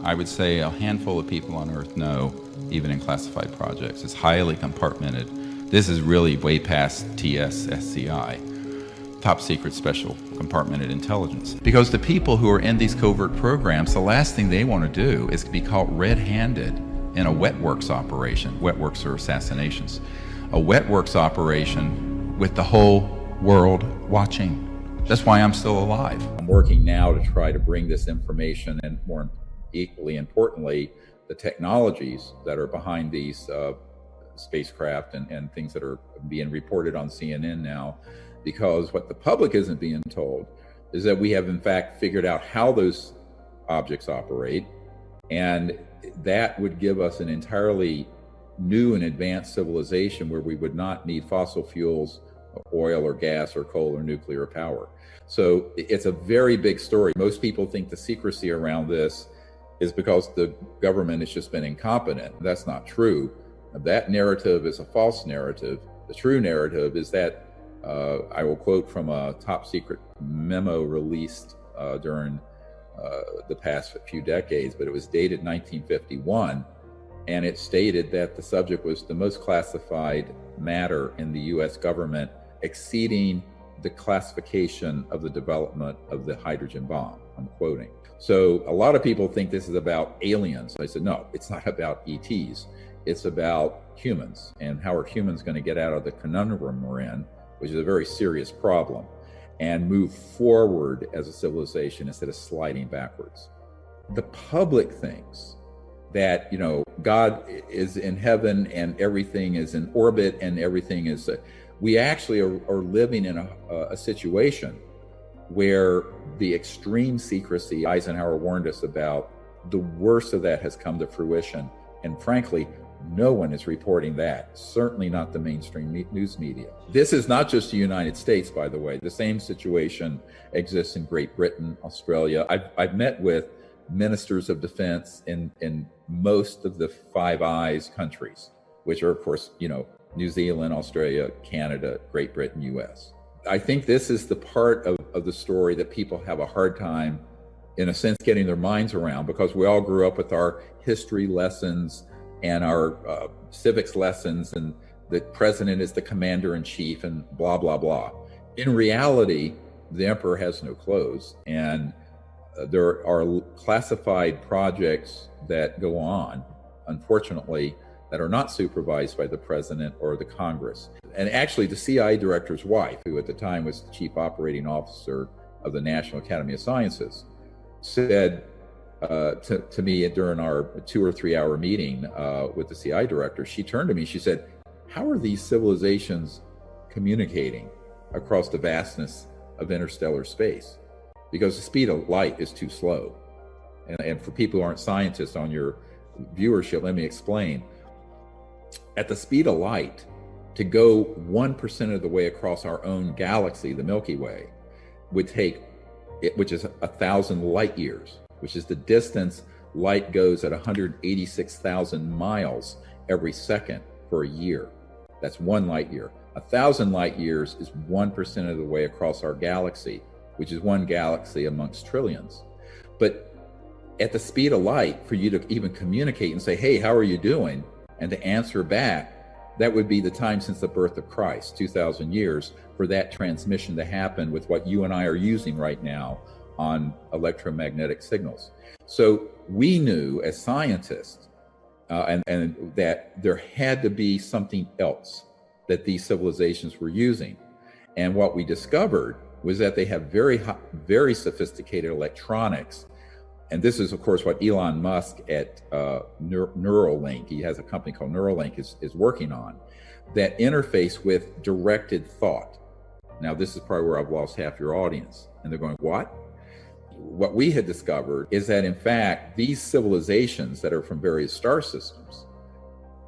I would say a handful of people on Earth know, even in classified projects. It's highly compartmented. This is really way past TS-SCI, top secret special compartmented intelligence. Because the people who are in these covert programs, the last thing they want to do is be caught red-handed in a wet works operation. Wet works are assassinations. A wet works operation with the whole world watching. That's why I'm still alive. I'm working now to try to bring this information, and more equally importantly, the technologies that are behind these spacecraft and things that are being reported on CNN now, because what the public isn't being told is that we have in fact figured out how those objects operate, and that would give us an entirely new and advanced civilization where we would not need fossil fuels, oil or gas or coal or nuclear power. So it's a very big story. Most people think the secrecy around this is because the government has just been incompetent. That's not true. That narrative is a false narrative. The true narrative is that, I will quote from a top secret memo released during the past few decades, but it was dated 1951, and it stated that the subject was the most classified matter in the US government, exceeding the classification of the development of the hydrogen bomb. I'm quoting. So a lot of people think this is about aliens. I said, no, it's not about ETs. It's about humans, and how are humans going to get out of the conundrum we're in, which is a very serious problem, and move forward as a civilization instead of sliding backwards. The public thinks that, you know, God is in heaven and everything is in orbit and everything is, we actually are living in a situation where the extreme secrecy Eisenhower warned us about, the worst of that has come to fruition. And frankly, no one is reporting that, certainly not the mainstream news media. This is not just the United States, by the way. The same situation exists in Great Britain, Australia. I've met with ministers of defense in most of the Five Eyes countries, which are, of course, you know, New Zealand, Australia, Canada, Great Britain, US. I think this is the part of the story that people have a hard time, in a sense, getting their minds around, because we all grew up with our history lessons and our civics lessons, and the president is the commander-in-chief and blah, blah, blah. In reality, the emperor has no clothes, and there are classified projects that go on, unfortunately, that are not supervised by the president or the Congress. And actually, the CIA director's wife, who at the time was the chief operating officer of the National Academy of Sciences, said to me during our 2 or 3 hour meeting with the CIA director, she turned to me, she said, how are these civilizations communicating across the vastness of interstellar space? Because the speed of light is too slow. And for people who aren't scientists on your viewership, let me explain. At the speed of light, to go 1% of the way across our own galaxy, the Milky Way, would take, which is 1,000 light years, which is the distance light goes at 186,000 miles every second for a year. That's 1 light year. 1,000 light years is 1% of the way across our galaxy, which is 1 galaxy amongst trillions. But at the speed of light, for you to even communicate and say, hey, how are you doing? And to answer back, that would be the time since the birth of Christ, 2,000 years, for that transmission to happen with what you and I are using right now on electromagnetic signals. So we knew as scientists, and that there had to be something else that these civilizations were using. And what we discovered was that they have very sophisticated electronics. And this is, of course, what Elon Musk at Neuralink, he has a company called Neuralink, is working on, that interface with directed thought. Now, this is probably where I've lost half your audience. And they're going, what? What we had discovered is that, in fact, these civilizations that are from various star systems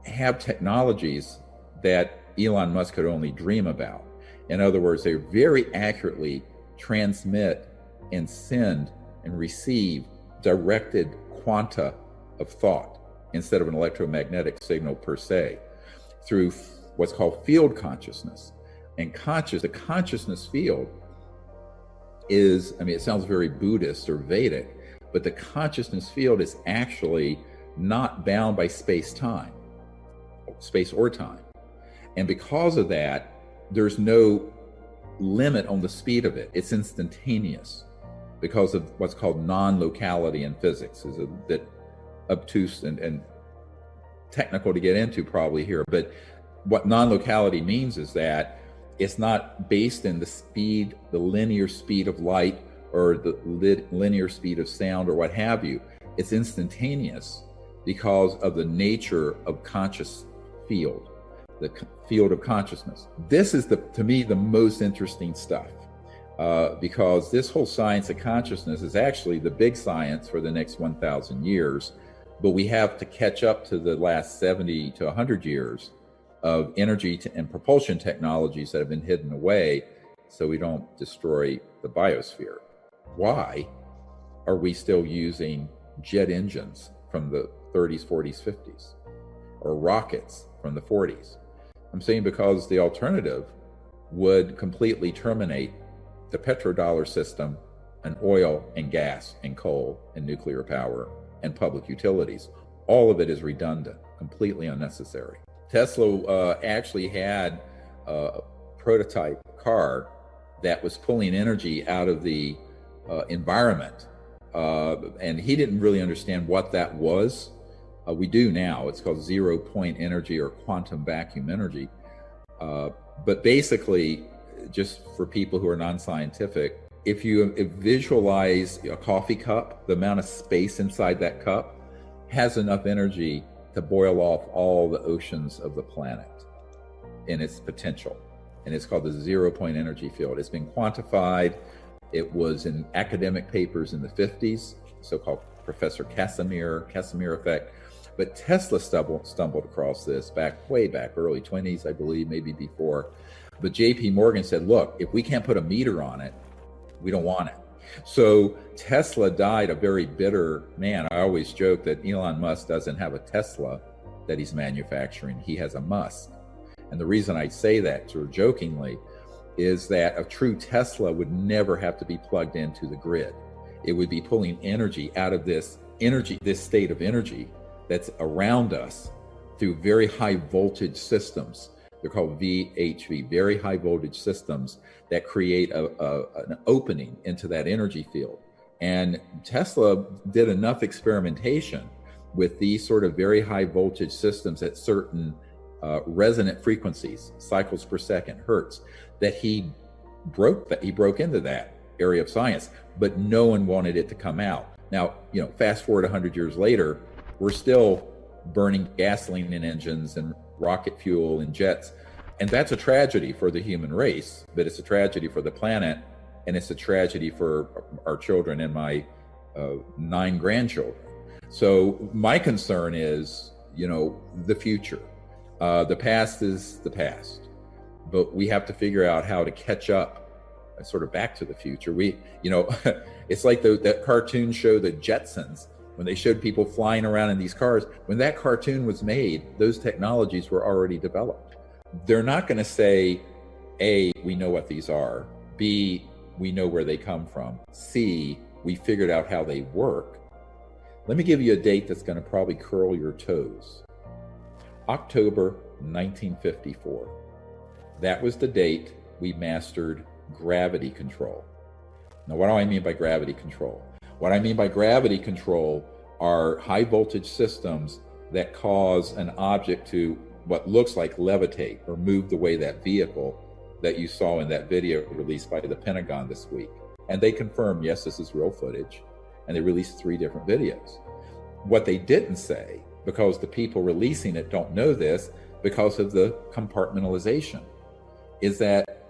have technologies that Elon Musk could only dream about. In other words, they very accurately transmit and send and receive directed quanta of thought instead of an electromagnetic signal per se, through what's called field consciousness. And the consciousness field is, I mean, it sounds very Buddhist or Vedic, But the consciousness field is actually not bound by space or time. And because of that, there's no limit on the speed of it. It's instantaneous because of what's called non-locality in physics. Is a bit obtuse and technical to get into probably here, but what non-locality means is that it's not based in the speed, the linear speed of light or the linear speed of sound or what have you. It's instantaneous because of the nature of conscious field, the field of consciousness. This is, to me, the most interesting stuff because this whole science of consciousness is actually the big science for the next 1,000 years, but we have to catch up to the last 70 to 100 years of energy and propulsion technologies that have been hidden away so we don't destroy the biosphere. Why are we still using jet engines from the 30s, 40s, 50s, or rockets from the 40s? I'm saying because the alternative would completely terminate the petrodollar system and oil and gas and coal and nuclear power and public utilities. All of it is redundant, completely unnecessary. Tesla actually had a prototype car that was pulling energy out of the environment. And he didn't really understand what that was. We do now. It's called zero-point energy or quantum vacuum energy. But basically, just for people who are non-scientific, if you visualize a coffee cup, the amount of space inside that cup has enough energy to boil off all the oceans of the planet in its potential. And it's called the zero-point energy field. It's been quantified. It was in academic papers in the 50s, so-called Professor Casimir effect. But Tesla stumbled across this way back, early 20s, I believe, maybe before. But JP Morgan said, look, if we can't put a meter on it, we don't want it. So Tesla died a very bitter man. I always joke that Elon Musk doesn't have a Tesla that he's manufacturing. He has a Musk. And the reason I say that sort of jokingly is that a true Tesla would never have to be plugged into the grid. It would be pulling energy out of this state of energy that's around us through very high voltage systems. They're called VHV, very high voltage systems that create an opening into that energy field. And Tesla did enough experimentation with these sort of very high voltage systems at certain resonant frequencies, cycles per second, hertz, that he broke into that area of science, but no one wanted it to come out. Now, fast forward 100 years later, we're still burning gasoline in engines and rocket fuel and jets. And that's a tragedy for the human race, but it's a tragedy for the planet, and it's a tragedy for our children and my 9 grandchildren. So my concern is, the future. The past is the past, but we have to figure out how to catch up, sort of back to the future. It's like that cartoon show, The Jetsons, when they showed people flying around in these cars. When that cartoon was made, those technologies were already developed. They're not going to say, A, we know what these are, B, we know where they come from, C, we figured out how they work. Let me give you a date that's going to probably curl your toes. October 1954. That was the date we mastered gravity control. Now, what do I mean by gravity control? What I mean by gravity control are high voltage systems that cause an object to what looks like levitate or move the way that vehicle that you saw in that video released by the Pentagon this week. And they confirmed, yes, this is real footage. And they released 3 different videos. What they didn't say, because the people releasing it don't know this because of the compartmentalization, is that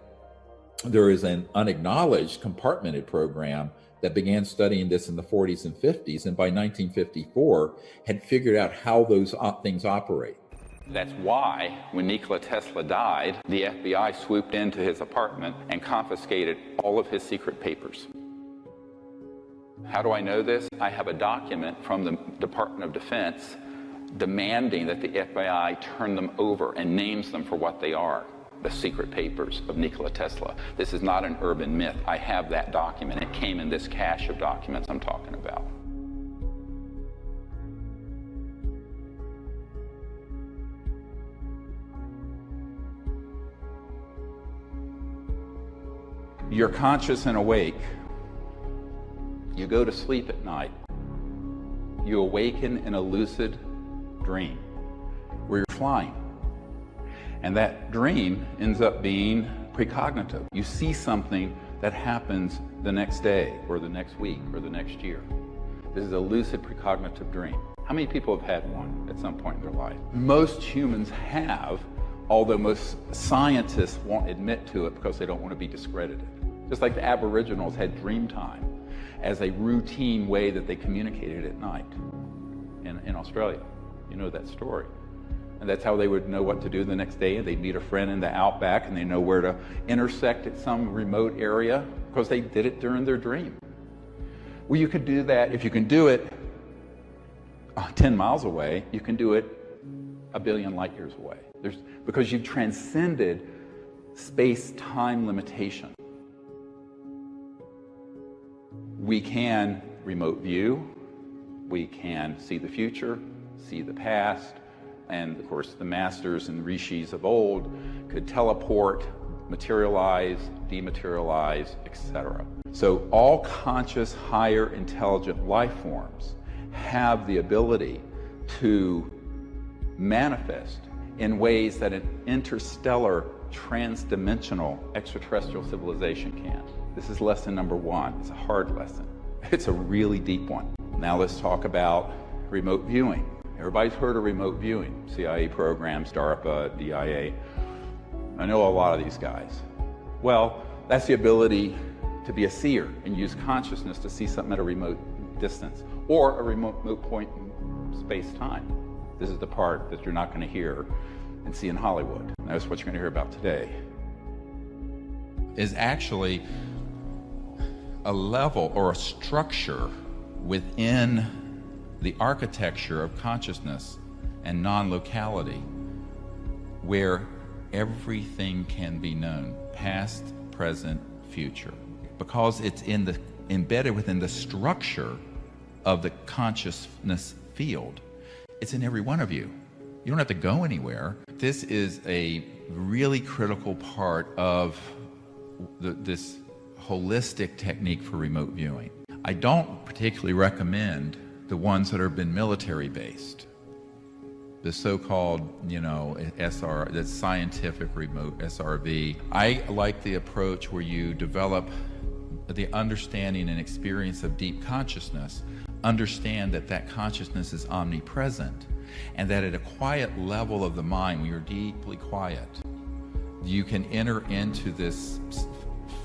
there is an unacknowledged compartmented program that began studying this in the 40s and 50s, and by 1954 had figured out how those things operate. That's why, when Nikola Tesla died, the FBI swooped into his apartment and confiscated all of his secret papers. How do I know this? I have a document from the Department of Defense demanding that the FBI turn them over and names them for what they are, the secret papers of Nikola Tesla. This is not an urban myth. I have that document. It came in this cache of documents I'm talking about. You're conscious and awake. You go to sleep at night. You awaken in a lucid dream where you're flying. And that dream ends up being precognitive. You see something that happens the next day or the next week or the next year. This is a lucid precognitive dream. How many people have had one at some point in their life? Most humans have, although most scientists won't admit to it because they don't want to be discredited. Just like the Aboriginals had dream time as a routine way that they communicated at night in Australia. You know that story. And that's how they would know what to do the next day. They'd meet a friend in the outback and they know where to intersect at some remote area because they did it during their dream. Well, you could do that. If you can do it 10 miles away, you can do it a billion light years away. Because you've transcended space-time limitation. We can remote view. We can see the future, see the past. And of course, the masters and rishis of old could teleport, materialize, dematerialize, etc. So all conscious, higher intelligent life forms have the ability to manifest in ways that an interstellar, transdimensional extraterrestrial civilization can. This is lesson number one. It's a hard lesson. It's a really deep one. Now let's talk about remote viewing. Everybody's heard of remote viewing, CIA programs, DARPA, DIA. I know a lot of these guys. Well, that's the ability to be a seer and use consciousness to see something at a remote distance or a remote point in space-time. This is the part that you're not going to hear and see in Hollywood. That's what you're going to hear about today. Is actually a level or a structure within the architecture of consciousness and non-locality where everything can be known, past, present, future, because it's embedded within the structure of the consciousness field. It's in every one of you. You don't have to go anywhere. This is a really critical part of this holistic technique for remote viewing. I don't particularly recommend the ones that have been military based. The so-called, SR, that's scientific remote, SRV. I like the approach where you develop the understanding and experience of deep consciousness, understand that that consciousness is omnipresent, and that at a quiet level of the mind, when you're deeply quiet, you can enter into this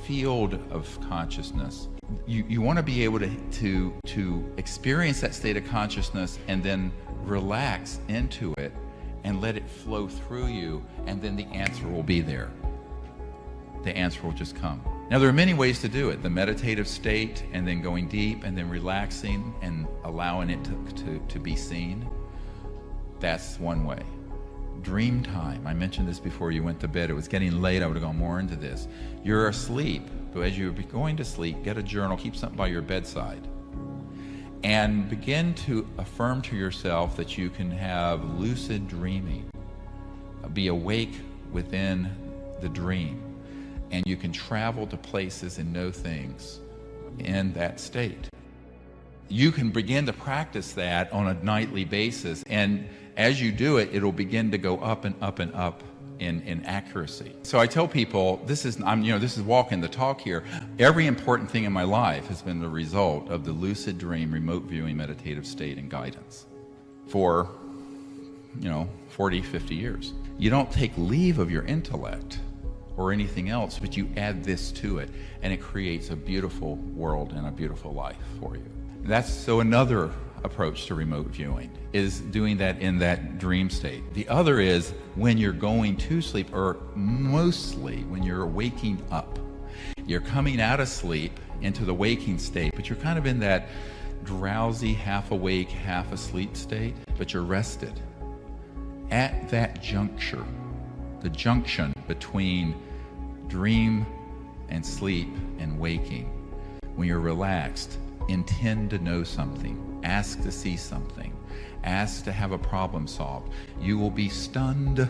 field of consciousness. You want to be able to experience that state of consciousness and then relax into it and let it flow through you, and then the answer will be there. The answer will just come. Now, there are many ways to do it. The meditative state, and then going deep, and then relaxing and allowing it to be seen. That's one way. Dream time. I mentioned this before you went to bed. It was getting late. I would have gone more into this. You're asleep, but as you're going to sleep, get a journal, keep something by your bedside, and begin to affirm to yourself that you can have lucid dreaming. Be awake within the dream, and you can travel to places and know things in that state. You can begin to practice that on a nightly basis, and as you do it, it'll begin to go up and up and up in accuracy. So I tell people, this is walking the talk here. Every important thing in my life has been the result of the lucid dream, remote viewing, meditative state, and guidance for 40, 50 years. You don't take leave of your intellect or anything else, but you add this to it, and it creates a beautiful world and a beautiful life for you. That's so another approach to remote viewing is doing that in that dream state. The other is when you're going to sleep, or mostly when you're waking up. You're coming out of sleep into the waking state, but you're kind of in that drowsy, half awake, half asleep state, but you're rested. At that juncture, the junction between dream and sleep and waking, when you're relaxed, intend to know something, ask to see something, ask to have a problem solved. You will be stunned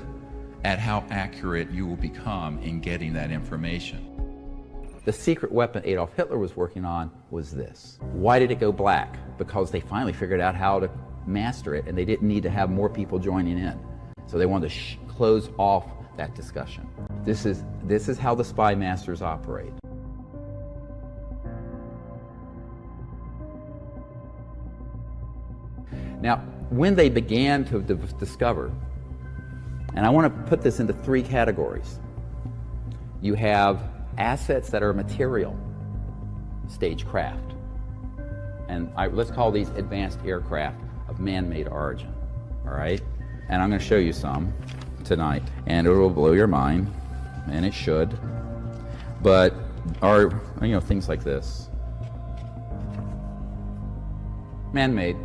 at how accurate you will become in getting that information. The secret weapon Adolf Hitler was working on was this. Why did it go black? Because they finally figured out how to master it, and they didn't need to have more people joining in. So they wanted to close off that discussion. This is how the spy masters operate. Now, when they began to discover, and I want to put this into three categories. You have assets that are material, stagecraft, and let's call these advanced aircraft of man-made origin, all right? And I'm going to show you some tonight, and it will blow your mind, and it should, but are, things like this. Man-made,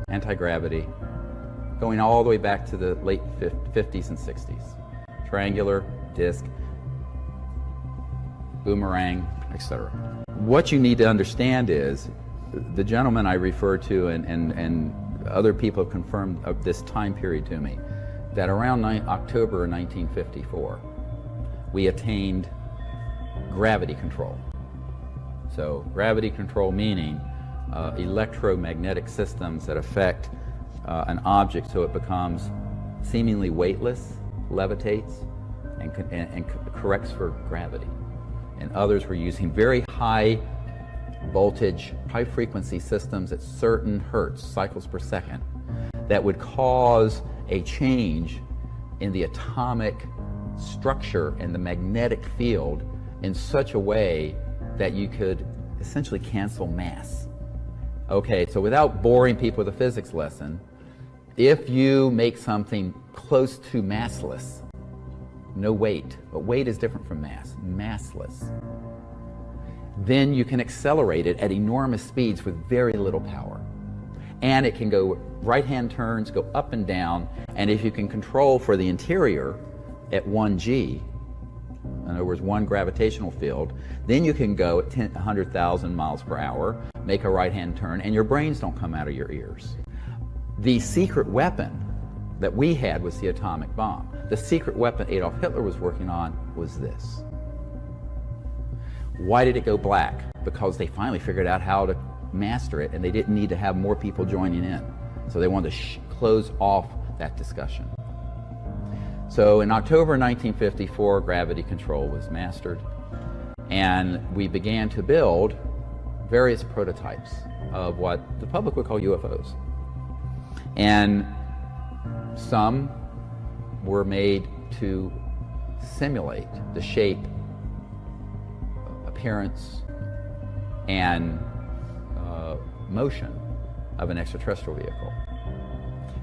anti-gravity, going all the way back to the late 50s and 60s. Triangular, disc, boomerang, etc. What you need to understand is, the gentleman I refer to and other people have confirmed of this time period to me, that around October 1954, we attained gravity control. So gravity control meaning electromagnetic systems that affect an object so it becomes seemingly weightless, levitates, and corrects for gravity. And others were using very high voltage, high frequency systems at certain hertz, cycles per second, that would cause a change in the atomic structure and the magnetic field in such a way that you could essentially cancel mass. Okay, so without boring people with a physics lesson, if you make something close to massless, no weight, but weight is different from mass, massless, then you can accelerate it at enormous speeds with very little power. And it can go right-hand turns, go up and down, and if you can control for the interior at 1G, in other words, one gravitational field, then you can go at 100,000 miles per hour, make a right-hand turn, and your brains don't come out of your ears. The secret weapon that we had was the atomic bomb. The secret weapon Adolf Hitler was working on was this. Why did it go black? Because they finally figured out how to master it, and they didn't need to have more people joining in. So they wanted to close off that discussion. So in October 1954, gravity control was mastered, and we began to build various prototypes of what the public would call UFOs. And some were made to simulate the shape, appearance, and motion of an extraterrestrial vehicle.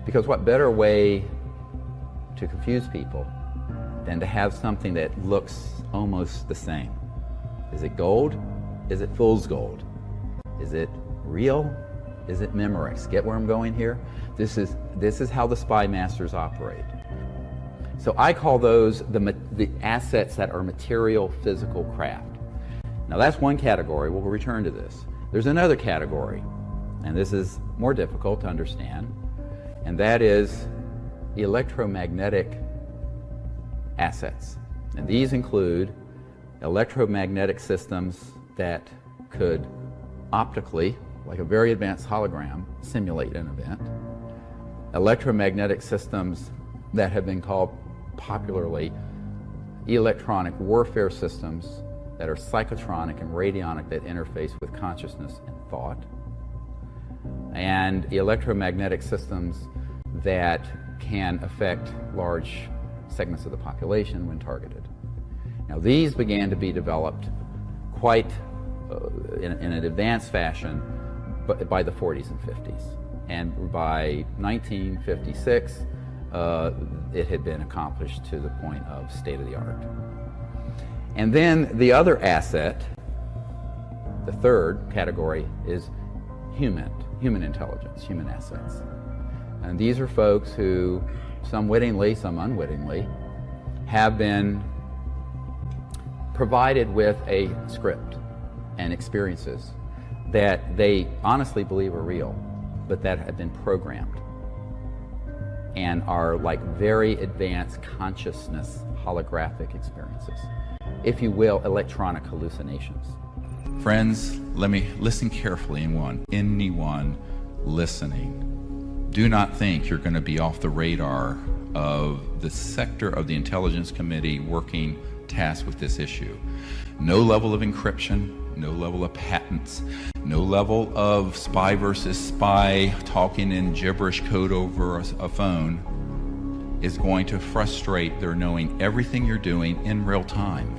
Because what better way to confuse people than to have something that looks almost the same? Is it gold? Is it fool's gold? Is it real? Is it Memorex? Get where I'm going here? This is how the spy masters operate. So I call those the assets that are material physical craft. Now that's one category. We'll return to this. There's another category, and this is more difficult to understand, and that is electromagnetic assets. And these include electromagnetic systems that could optically, like a very advanced hologram, simulate an event. Electromagnetic systems that have been called popularly electronic warfare systems that are psychotronic and radionic, that interface with consciousness and thought. And electromagnetic systems that can affect large segments of the population when targeted. Now these began to be developed quite in an advanced fashion by the 40s and 50s. And by 1956, it had been accomplished to the point of state-of-the-art. And then the other asset, the third category, is human intelligence, human assets. And these are folks who, some wittingly, some unwittingly, have been provided with a script and experiences that they honestly believe are real, but that have been programmed and are like very advanced consciousness holographic experiences. if you will, electronic hallucinations. Friends, let me listen carefully. Anyone listening, do not think you're going to be off the radar of the sector of the Intelligence Committee working tasked with this issue. No level of encryption, no level of patents, no level of spy versus spy talking in gibberish code over a phone is going to frustrate their knowing everything you're doing in real time.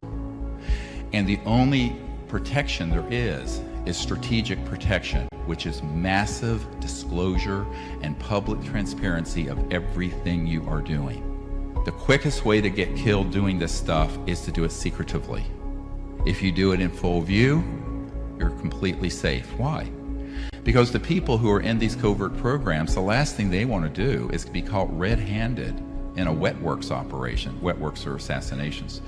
And the only protection there is strategic protection, which is massive disclosure and public transparency of everything you are doing. The quickest way to get killed doing this stuff is to do it secretively. If you do it in full view, you're completely safe. Why? Because the people who are in these covert programs, the last thing they want to do is be caught red-handed in a wet works operation. Wet works are assassinations.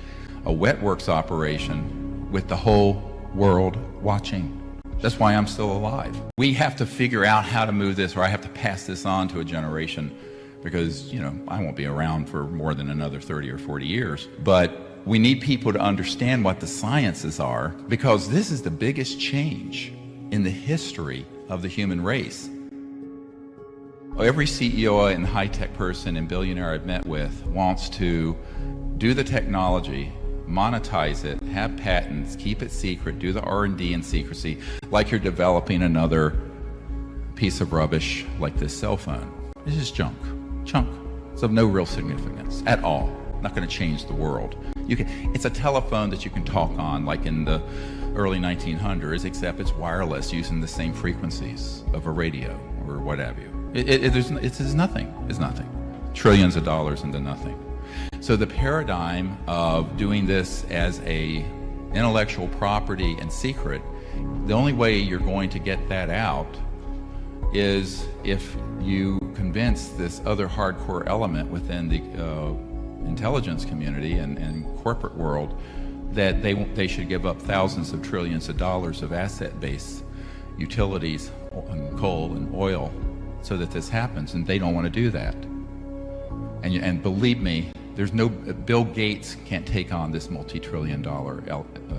A wet works operation with the whole world watching. That's why I'm still alive. We have to figure out how to move this, or I have to pass this on to a generation, because, I won't be around for more than another 30 or 40 years. But we need people to understand what the sciences are, because this is the biggest change in the history of the human race. Every CEO and high-tech person and billionaire I've met with wants to do the technology, monetize it, have patents, keep it secret, do the R&D in secrecy, like you're developing another piece of rubbish like this cell phone. It's just junk. It's of no real significance at all. Not going to change the world. It's a telephone that you can talk on like in the early 1900s, except it's wireless using the same frequencies of a radio or what have you. It's nothing. It's nothing. Trillions of dollars into nothing. So the paradigm of doing this as a intellectual property and secret, the only way you're going to get that out is if you convince this other hardcore element within the intelligence community and corporate world that they should give up thousands of trillions of dollars of asset-based utilities and coal and oil so that this happens, and they don't want to do that. And believe me, Bill Gates can't take on this multi-trillion-dollar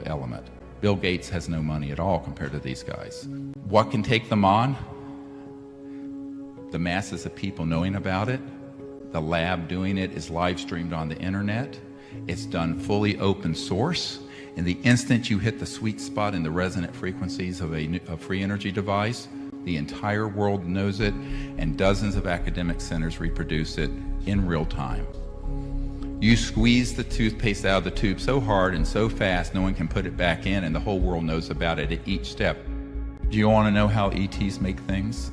element. Bill Gates has no money at all compared to these guys. What can take them on? The masses of people knowing about it. The lab doing it is live streamed on the internet. It's done fully open source. And the instant you hit the sweet spot in the resonant frequencies of a free energy device, the entire world knows it, and dozens of academic centers reproduce it in real time. You squeeze the toothpaste out of the tube so hard and so fast, no one can put it back in, and the whole world knows about it at each step. Do you want to know how ETs make things?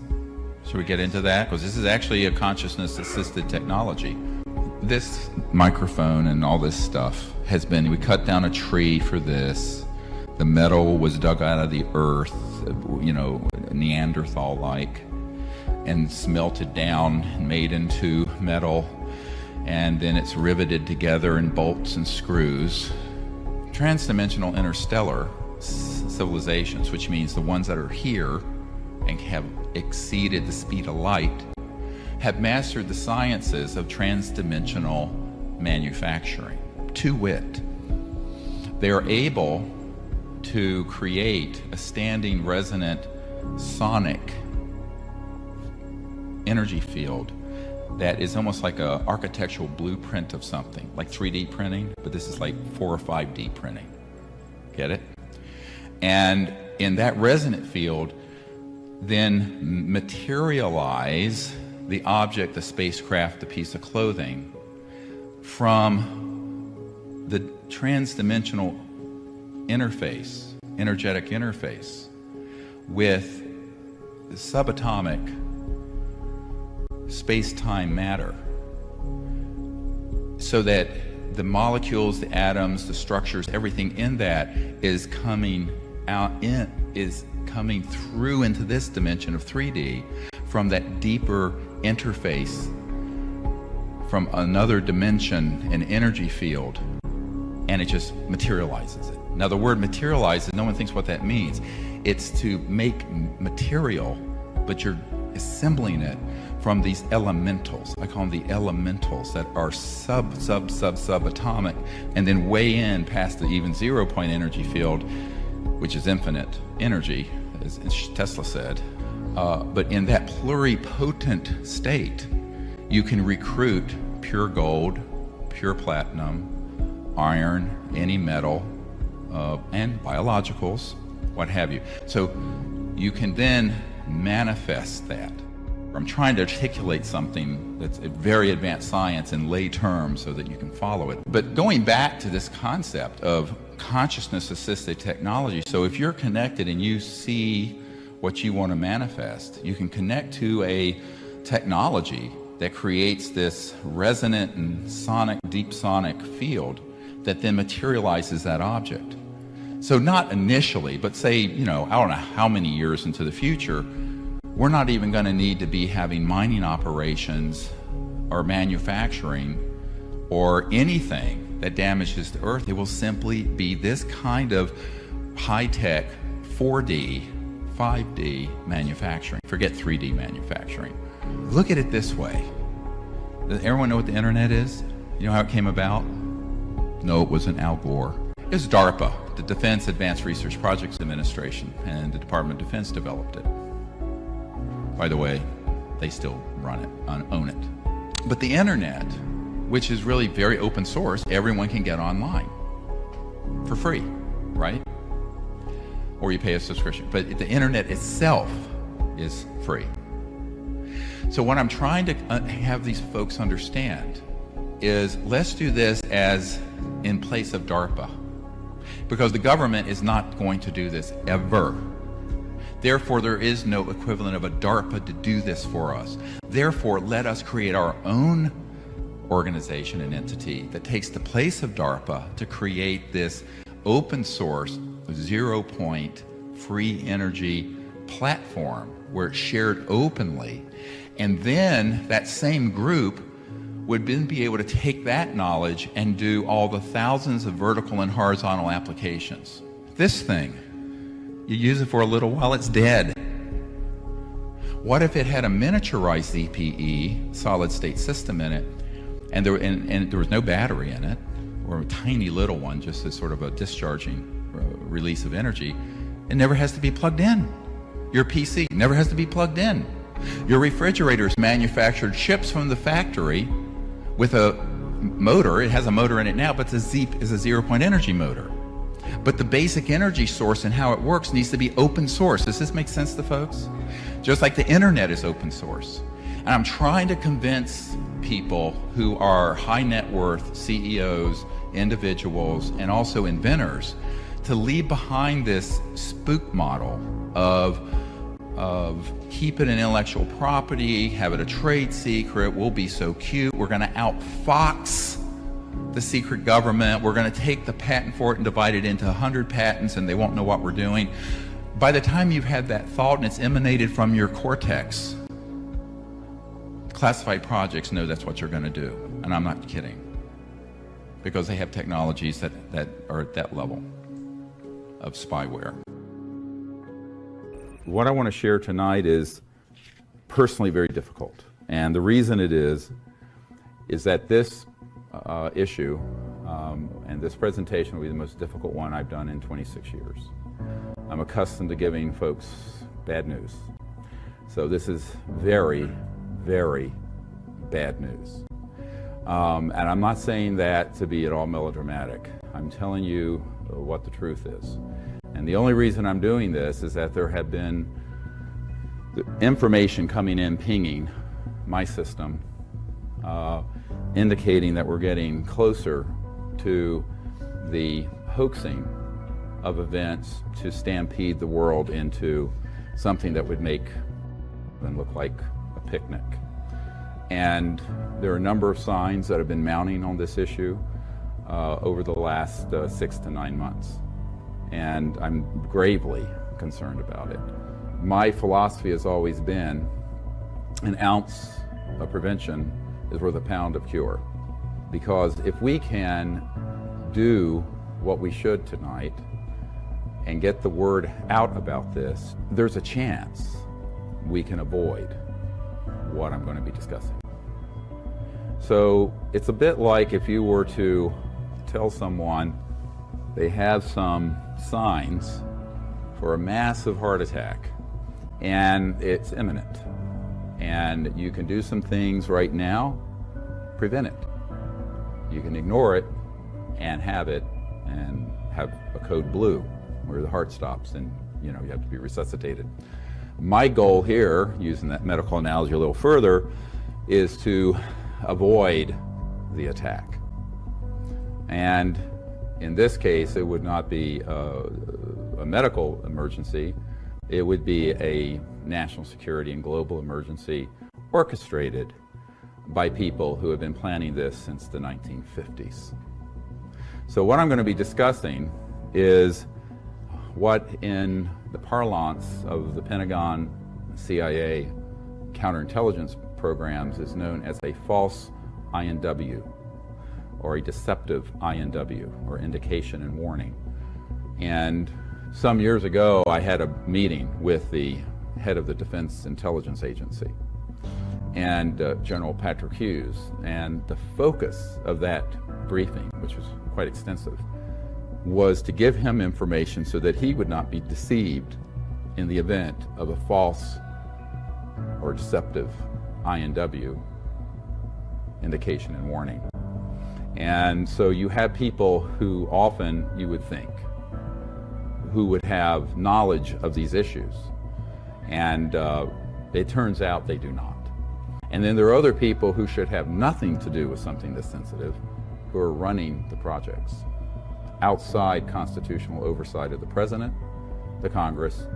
Should we get into that? Because this is actually a consciousness-assisted technology. This microphone and all this stuff we cut down a tree for this. The metal was dug out of the earth, Neanderthal-like, and smelted down and made into metal. And then it's riveted together in bolts and screws. Transdimensional interstellar civilizations, which means the ones that are here and have exceeded the speed of light, have mastered the sciences of transdimensional manufacturing. To wit, they are able to create a standing resonant sonic energy field that is almost like an architectural blueprint of something, like 3D printing, but this is like 4 or 5D printing. Get it? And in that resonant field, then materialize the object, the spacecraft, the piece of clothing from the transdimensional interface, energetic interface with subatomic space-time matter, so that the molecules, the atoms, the structures, everything in that is coming through into this dimension of 3D from that deeper interface from another dimension, an energy field, and it just materializes it. Now the word materializes, no one thinks what that means. It's to make material, but you're assembling it from these elementals. I call them the elementals that are subatomic, and then way in past the even 0 point energy field, which is infinite energy, as Tesla said. But in that pluripotent state, you can recruit pure gold, pure platinum, iron, any metal, and biologicals, what have you. So you can then manifest that. I'm trying to articulate something that's a very advanced science in lay terms so that you can follow it. But going back to this concept of consciousness-assisted technology, so if you're connected and you see what you want to manifest, you can connect to a technology that creates this resonant and sonic, deep sonic field that then materializes that object. So not initially, but say, I don't know how many years into the future, we're not even going to need to be having mining operations or manufacturing or anything that damages the earth. It will simply be this kind of high-tech 4D, 5D manufacturing. Forget 3D manufacturing. Look at it this way. Does everyone know what the internet is? You know how it came about? No, it wasn't Al Gore. It was DARPA, the Defense Advanced Research Projects Administration, and the Department of Defense developed it. By the way, they still run it, own it. But the internet, which is really very open source, everyone can get online for free, right? Or you pay a subscription. But the internet itself is free. So what I'm trying to have these folks understand is, let's do this as in place of DARPA, because the government is not going to do this ever. Therefore, there is no equivalent of a DARPA to do this for us. Therefore, let us create our own organization and entity that takes the place of DARPA to create this open source, 0 point, free energy platform where it's shared openly. And then that same group would then be able to take that knowledge and do all the thousands of vertical and horizontal applications. This thing, you use it for a little while, it's dead. What if it had a miniaturized ZPE, solid state system in it, and there was no battery in it, or a tiny little one, just as sort of a discharging release of energy? It never has to be plugged in. Your PC never has to be plugged in. Your refrigerator's manufactured, ships from the factory with a motor. It has a motor in it now, but it's a 0 point energy motor. But the basic energy source and how it works needs to be open source. Does this make sense to folks? Just like the internet is open source. And I'm trying to convince people who are high net worth CEOs, individuals, and also inventors to leave behind this spook model of keep it an intellectual property, have it a trade secret, we'll be so cute, we're going to outfox the secret government, we're going to take the patent for it and divide it into 100 patents and they won't know what we're doing. By the time you've had that thought and it's emanated from your cortex, classified projects know that's what you're going to do. And I'm not kidding. Because they have technologies that are at that level of spyware. What I want to share tonight is personally very difficult. And the reason it is that this issue and this presentation will be the most difficult one I've done in 26 years. I'm accustomed to giving folks bad news. So this is very, very bad news. And I'm not saying that to be at all melodramatic. I'm telling you what the truth is. And the only reason I'm doing this is that there have been information coming in, pinging my system, indicating that we're getting closer to the hoaxing of events to stampede the world into something that would make them look like a picnic. And there are a number of signs that have been mounting on this issue over the last 6 to 9 months. And I'm gravely concerned about it. My philosophy has always been an ounce of prevention is worth a pound of cure. Because if we can do what we should tonight and get the word out about this, there's a chance we can avoid what I'm going to be discussing. So it's a bit like if you were to tell someone they have some signs for a massive heart attack and it's imminent, and you can do some things right now, prevent it. You can ignore it and have it and have a code blue where the heart stops and you have to be resuscitated. My goal here, using that medical analogy a little further, is to avoid the attack. And in this case, it would not be a medical emergency. It would be a national security and global emergency orchestrated by people who have been planning this since the 1950s. So what I'm going to be discussing is what in the parlance of the Pentagon, CIA counterintelligence programs is known as a false INW, or a deceptive INW, or indication and warning. And some years ago, I had a meeting with the head of the Defense Intelligence Agency and General Patrick Hughes, and the focus of that briefing, which was quite extensive, was to give him information so that he would not be deceived in the event of a false or deceptive INW, indication and warning. And so you have people who often, you would think, who would have knowledge of these issues, and it turns out they do not. And then there are other people who should have nothing to do with something this sensitive, who are running the projects outside constitutional oversight of the President, the Congress,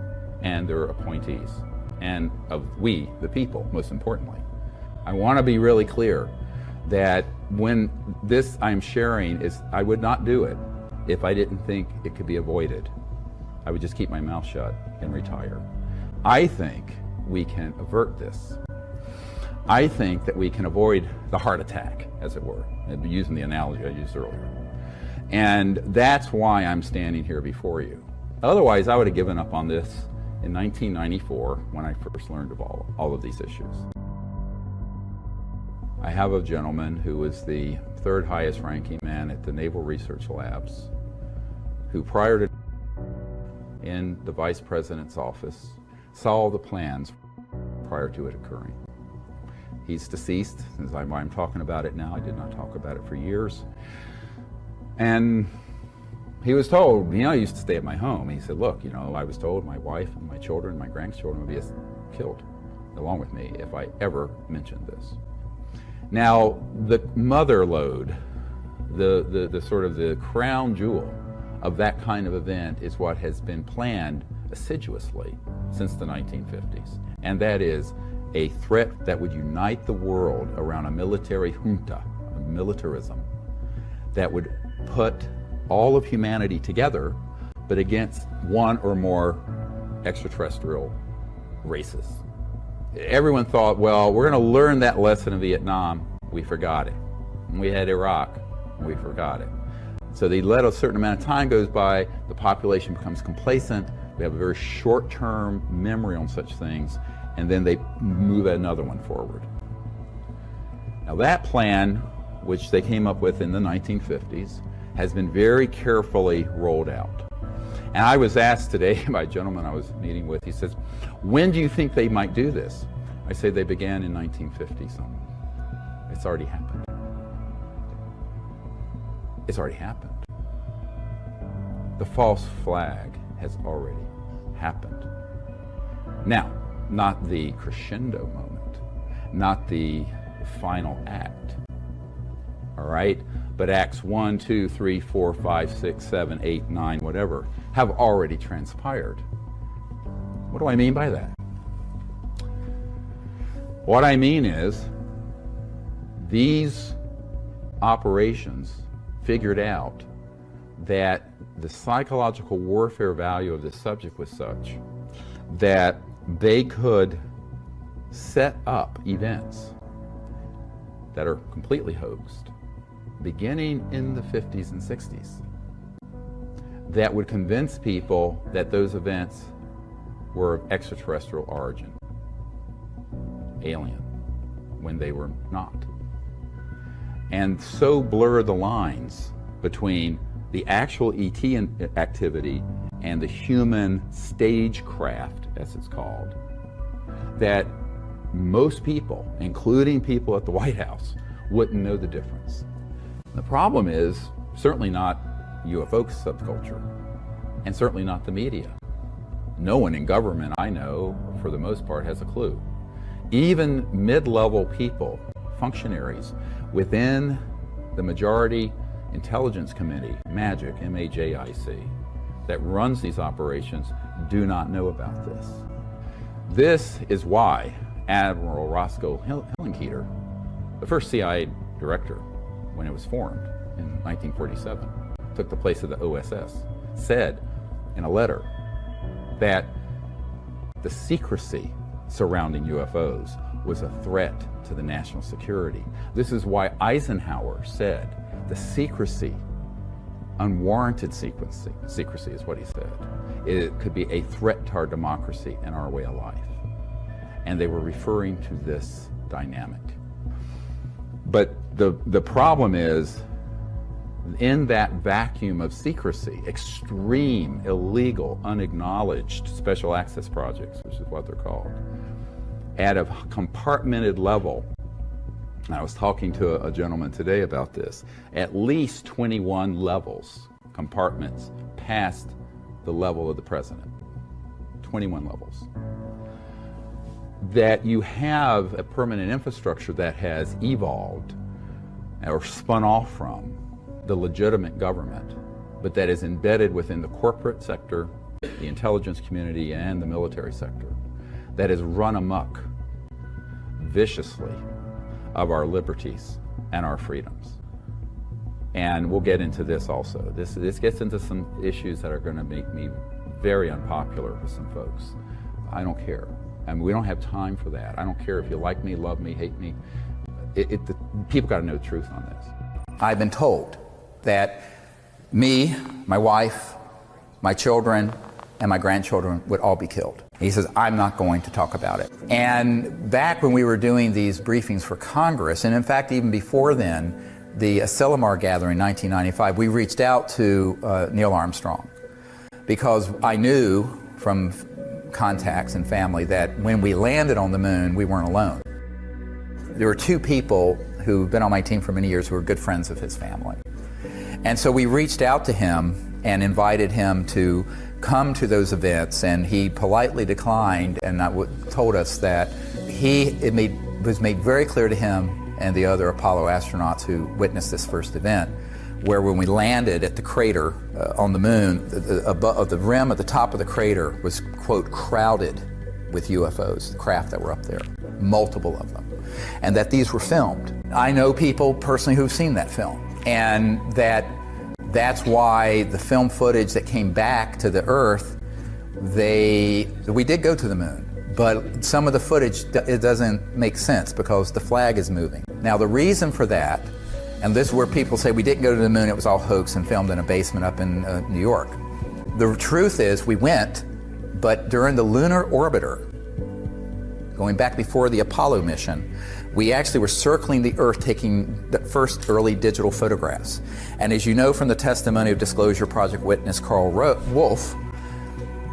and their appointees, and of we, the people, most importantly. I want to be really clear that when this I'm sharing is, I would not do it if I didn't think it could be avoided. I would just keep my mouth shut and retire. I think we can avert this. I think that we can avoid the heart attack, as it were, using the analogy I used earlier. And that's why I'm standing here before you. Otherwise, I would have given up on this in 1994 when I first learned of all of these issues. I have a gentleman who was the third highest ranking man at the Naval Research Labs, who prior to in the Vice President's office saw all the plans prior to it occurring. He's deceased, as I'm talking about it now. I did not talk about it for years. And he was told, I used to stay at my home. He said, look, I was told my wife and my children, my grandchildren would be killed along with me if I ever mentioned this. Now, the mother lode, the sort of the crown jewel of that kind of event is what has been planned assiduously since the 1950s. And that is a threat that would unite the world around a military junta, a militarism, that would put all of humanity together, but against one or more extraterrestrial races. Everyone thought, well, we're going to learn that lesson in Vietnam. We forgot it. We had Iraq. We forgot it. So they let a certain amount of time goes by, the population becomes complacent, we have a very short-term memory on such things, and then they move another one forward. Now that plan, which they came up with in the 1950s, has been very carefully rolled out. And I was asked today by a gentleman I was meeting with, he says, when do you think they might do this? I say they began in 1950-something. It's already happened. It's already happened. The false flag has already happened. Now, not the crescendo moment, not the final act, all right? But acts 1, 2, 3, 4, 5, 6, 7, 8, 9, whatever, have already transpired. What do I mean by that? What I mean is, these operations figured out that the psychological warfare value of this subject was such that they could set up events that are completely hoaxed, beginning in the 50s and 60s, that would convince people that those events were of extraterrestrial origin, alien. when they were not. And so blur the lines between the actual ET activity and the human stagecraft, as it's called, that most people, including people at the White House, wouldn't know the difference. The problem is certainly not UFO subculture, and certainly not the media. No one in government I know, for the most part, has a clue. Even mid-level people, functionaries, within the majority intelligence committee, MAJIC, M-A-J-I-C, that runs these operations, do not know about this. This is why Admiral Roscoe Hillenkoetter, the first CIA director when it was formed in 1947, took the place of the OSS, said in a letter that the secrecy surrounding UFOs was a threat to the national security. This is why Eisenhower said the secrecy, unwarranted secrecy is what he said, it could be a threat to our democracy and our way of life. And they were referring to this dynamic. But the problem is, in that vacuum of secrecy, extreme, illegal, unacknowledged special access projects, which is what they're called, at a compartmented level, and I was talking to a gentleman today about this, at least 21 levels, compartments, past the level of the president. 21 levels. That you have a permanent infrastructure that has evolved or spun off from the legitimate government, but that is embedded within the corporate sector, the intelligence community, and the military sector, that is run amok viciously of our liberties and our freedoms. And we'll get into this also. This gets into some issues that are going to make me very unpopular with some folks. I don't care. I mean, we don't have time for that. I don't care if you like me, love me, hate me. People got to know the truth on this. I've been told that me, my wife, my children, and my grandchildren would all be killed. He says, I'm not going to talk about it. And back when we were doing these briefings for Congress, and in fact even before then, the Asilomar gathering in 1995, we reached out to Neil Armstrong because I knew from contacts and family that when we landed on the moon, we weren't alone. There were two people who've been on my team for many years who were good friends of his family. And so we reached out to him and invited him to come to those events, and he politely declined and told us that it was made very clear to him and the other Apollo astronauts who witnessed this first event, where when we landed at the crater on the moon, the rim at the top of the crater was, quote, crowded with UFOs, the craft that were up there, multiple of them, and that these were filmed. I know people personally who've seen that film, and that's why the film footage that came back to the Earth, we did go to the moon, but some of the footage, it doesn't make sense because the flag is moving. Now the reason for that, and this is where people say we didn't go to the moon, it was all hoax and filmed in a basement up in New York. The truth is we went, but during the lunar orbiter, going back before the Apollo mission, we actually were circling the Earth taking the first early digital photographs. And as you know from the testimony of Disclosure Project witness Carl Wolf,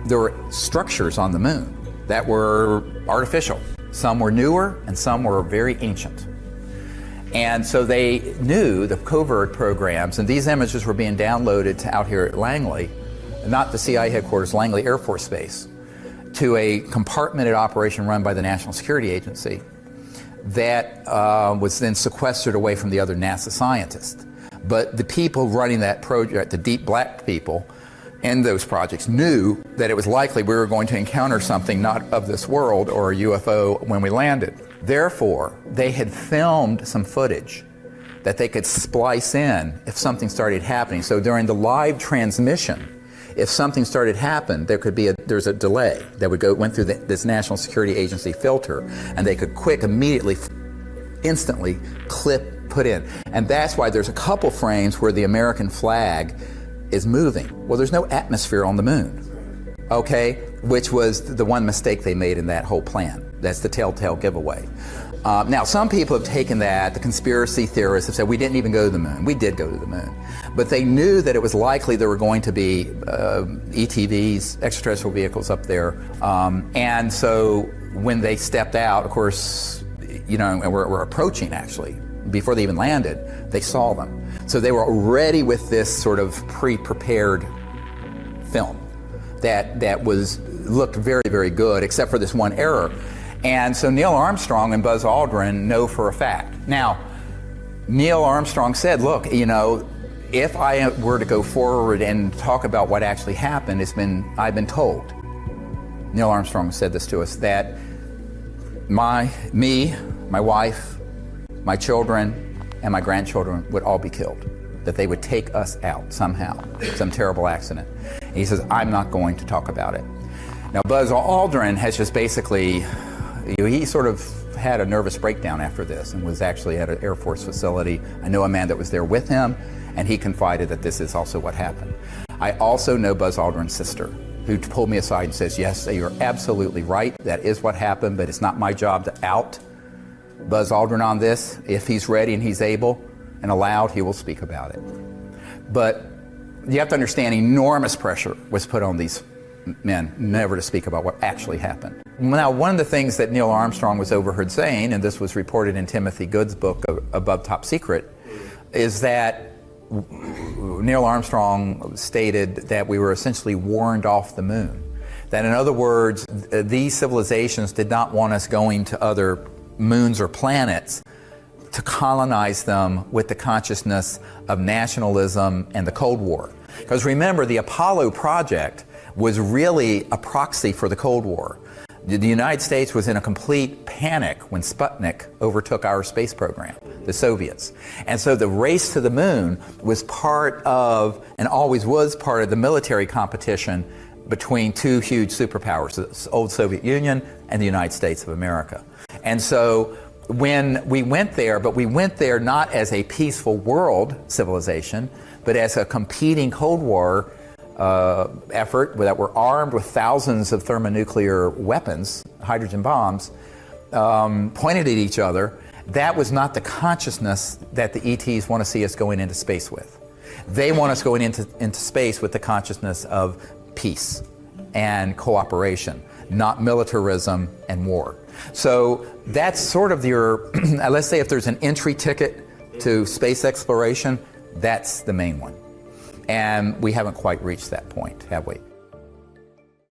there were structures on the moon that were artificial. Some were newer and some were very ancient. And so they knew the covert programs, and these images were being downloaded to out here at Langley, not the CIA headquarters, Langley Air Force Base, to a compartmented operation run by the National Security Agency that was then sequestered away from the other NASA scientists. But the people running that project, the deep black people in those projects, knew that it was likely we were going to encounter something not of this world or a UFO when we landed. Therefore, they had filmed some footage that they could splice in if something started happening. So during the live transmission, if something started happening, there's a delay that went through this National Security Agency filter, and they could immediately, instantly put in. And that's why there's a couple frames where the American flag is moving. Well, there's no atmosphere on the moon, okay? Which was the one mistake they made in that whole plan. That's the telltale giveaway. Now, some people have taken that, the conspiracy theorists have said we didn't even go to the moon. We did go to the moon. But they knew that it was likely there were going to be ETVs, extraterrestrial vehicles up there. And so when they stepped out, of course, you know, and we're approaching actually, before they even landed, they saw them. So they were already with this sort of pre-prepared film that looked very, very good, except for this one error. And so Neil Armstrong and Buzz Aldrin know for a fact. Now, Neil Armstrong said, look, you know, if I were to go forward and talk about what actually happened, I've been told, Neil Armstrong said this to us, that my wife, my children, and my grandchildren would all be killed, that they would take us out somehow, some terrible accident. And he says, I'm not going to talk about it. Now, Buzz Aldrin has just basically, he sort of had a nervous breakdown after this and was actually at an Air Force facility. I know a man that was there with him, and he confided that this is also what happened. I also know Buzz Aldrin's sister, who pulled me aside and says, yes, you're absolutely right, that is what happened, but it's not my job to out Buzz Aldrin on this. If he's ready and he's able and allowed, he will speak about it. But you have to understand, enormous pressure was put on these men never to speak about what actually happened. Now, one of the things that Neil Armstrong was overheard saying, and this was reported in Timothy Good's book, Above Top Secret, is that Neil Armstrong stated that we were essentially warned off the moon. That in other words, these civilizations did not want us going to other moons or planets to colonize them with the consciousness of nationalism and the Cold War. Because remember, the Apollo project was really a proxy for the Cold War. The United States was in a complete panic when Sputnik overtook our space program, the Soviets. And so the race to the moon was part of, and always was part of, the military competition between two huge superpowers, the old Soviet Union and the United States of America. And so when we went there, but we went there not as a peaceful world civilization, but as a competing Cold War effort that were armed with thousands of thermonuclear weapons, hydrogen bombs, pointed at each other. That was not the consciousness that the ETs want to see us going into space with. They want us going into space with the consciousness of peace and cooperation, not militarism and war. So that's sort of your, let's say if there's an entry ticket to space exploration, that's the main one. And we haven't quite reached that point, have we?